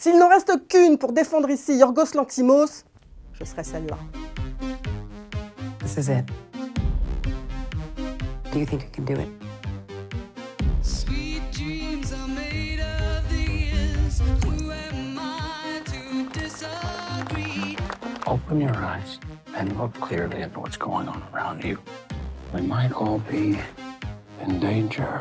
S'il n'en reste qu'une pour défendre ici Yorgos Lanthimos, je serai celle-là. This is it. Do you think you can do it? Sweet dreams are made of these. Who am I to disagree? Open your eyes and look clearly at what's going on around you. We might all be in danger.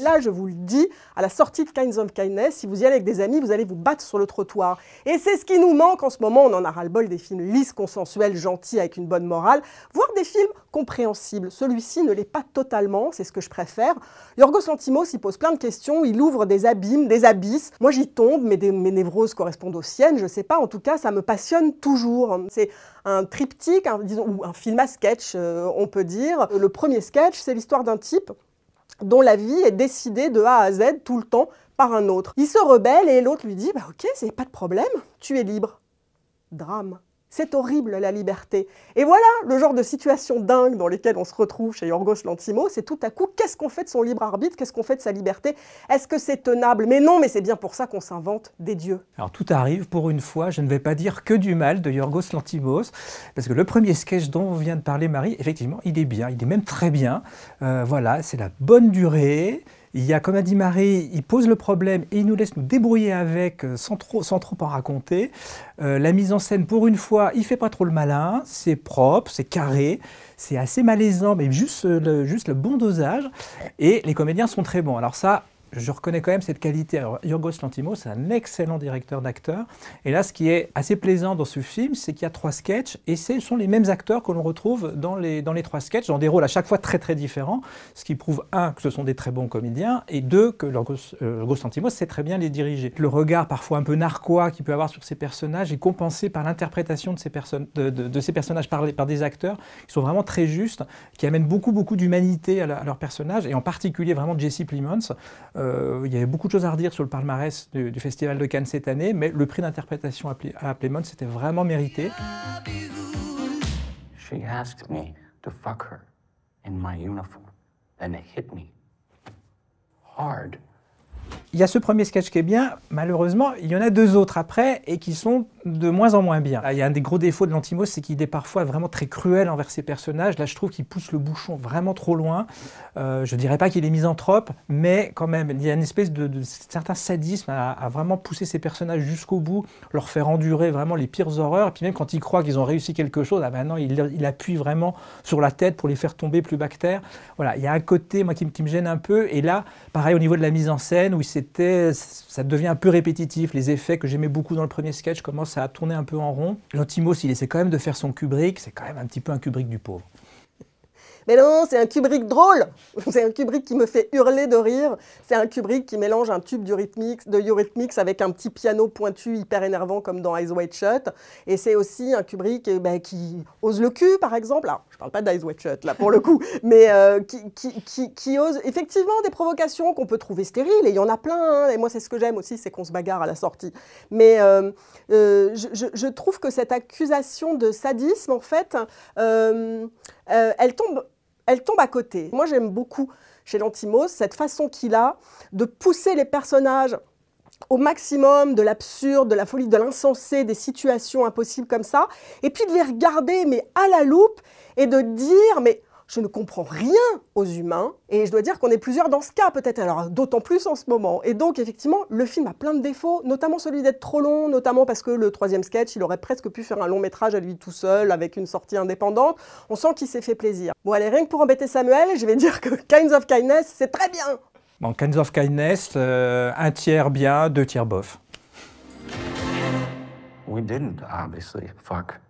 Là, je vous le dis, à la sortie de Kinds of Kindness, si vous y allez avec des amis, vous allez vous battre sur le trottoir. Et c'est ce qui nous manque en ce moment. On en a ras-le-bol des films lisses, consensuels, gentils, avec une bonne morale, voire des films compréhensibles. Celui-ci ne l'est pas totalement, c'est ce que je préfère. Yorgos Lanthimos, il pose plein de questions, il ouvre des abîmes, des abysses. Moi, j'y tombe, mais mes névroses correspondent aux siennes, je sais pas. En tout cas, ça me passionne toujours. C'est un triptyque, disons, ou un film à sketch, on peut dire. Le premier sketch, c'est l'histoire d'un type dont la vie est décidée de A à Z tout le temps par un autre. Il se rebelle et l'autre lui dit « Bah ok, c'est pas de problème, tu es libre. » Drame. C'est horrible la liberté. Et voilà le genre de situation dingue dans lesquelles on se retrouve chez Yorgos Lanthimos. C'est tout à coup, qu'est-ce qu'on fait de son libre arbitre? Qu'est-ce qu'on fait de sa liberté? Est-ce que c'est tenable? Mais non, mais c'est bien pour ça qu'on s'invente des dieux. Alors tout arrive, pour une fois, je ne vais pas dire que du mal de Yorgos Lanthimos, parce que le premier sketch dont vient de parler Marie, effectivement, il est bien, il est même très bien. Voilà, c'est la bonne durée. Il y a, comme a dit Marie, il pose le problème et il nous laisse nous débrouiller avec sans trop en raconter. La mise en scène, pour une fois, il ne fait pas trop le malin, c'est propre, c'est carré, c'est assez malaisant, mais juste le bon dosage. Et les comédiens sont très bons. Alors ça, je reconnais quand même cette qualité. Alors, Yorgos Lanthimos, c'est un excellent directeur d'acteurs. Et là, ce qui est assez plaisant dans ce film, c'est qu'il y a 3 sketchs, et ce sont les mêmes acteurs que l'on retrouve dans les 3 sketchs, dans des rôles à chaque fois très très différents, ce qui prouve, 1, que ce sont des très bons comédiens, et 2, que Yorgos Lanthimos sait très bien les diriger. Le regard parfois un peu narquois qu'il peut avoir sur ces personnages est compensé par l'interprétation de ces personnages par des acteurs qui sont vraiment très justes, qui amènent beaucoup d'humanité à leurs personnages, et en particulier vraiment Jesse Plemons. Il y avait beaucoup de choses à redire sur le palmarès du Festival de Cannes cette année, mais le prix d'interprétation à Plemons, c'était vraiment mérité. She asked me to fuck her in my uniform and hit me hard. Il y a ce premier sketch qui est bien, malheureusement, il y en a 2 autres après et qui sont de moins en moins bien. Il y a un des gros défauts de Lanthimos, c'est qu'il est parfois vraiment très cruel envers ses personnages. Là, je trouve qu'il pousse le bouchon vraiment trop loin. Je ne dirais pas qu'il est misanthrope, mais quand même, il y a une espèce de certain sadisme à vraiment pousser ses personnages jusqu'au bout, leur faire endurer vraiment les pires horreurs. Et puis même quand ils croient qu'ils ont réussi quelque chose, ah ben non, il appuie vraiment sur la tête pour les faire tomber plus bas que terre. Voilà, il y a un côté moi, qui me gêne un peu. Et là, pareil au niveau de la mise en scène, où ça devient un peu répétitif. Les effets que j'aimais beaucoup dans le premier sketch commencent à tourner un peu en rond. Lanthimos, il essaie quand même de faire son Kubrick. C'est quand même un petit peu un Kubrick du pauvre. Mais non, c'est un Kubrick drôle. C'est un Kubrick qui me fait hurler de rire. C'est un Kubrick qui mélange un tube de Eurythmics avec un petit piano pointu hyper énervant comme dans Eyes Wide Shut. Et c'est aussi un Kubrick qui ose le cul, par exemple. Alors, je ne parle pas d'Eyes Wide Shut, là, pour le coup. Mais qui ose effectivement des provocations qu'on peut trouver stériles. Et il y en a plein. Hein. Et moi, c'est ce que j'aime aussi, c'est qu'on se bagarre à la sortie. Mais je trouve que cette accusation de sadisme, en fait, elle tombe à côté. Moi, j'aime beaucoup chez Lanthimos cette façon qu'il a de pousser les personnages au maximum de l'absurde, de la folie, de l'insensé, des situations impossibles comme ça, et puis de les regarder, mais à la loupe, et de dire, mais je ne comprends rien aux humains, et je dois dire qu'on est plusieurs dans ce cas, peut-être, alors d'autant plus en ce moment. Et donc, effectivement, le film a plein de défauts, notamment celui d'être trop long, notamment parce que le 3e sketch, il aurait presque pu faire un long métrage à lui tout seul, avec une sortie indépendante. On sent qu'il s'est fait plaisir. Bon, allez, rien que pour embêter Samuel, je vais dire que Kinds of Kindness, c'est très bien. Bon, Kinds of Kindness, 1 tiers bien, 2 tiers bof. We didn't obviously fuck.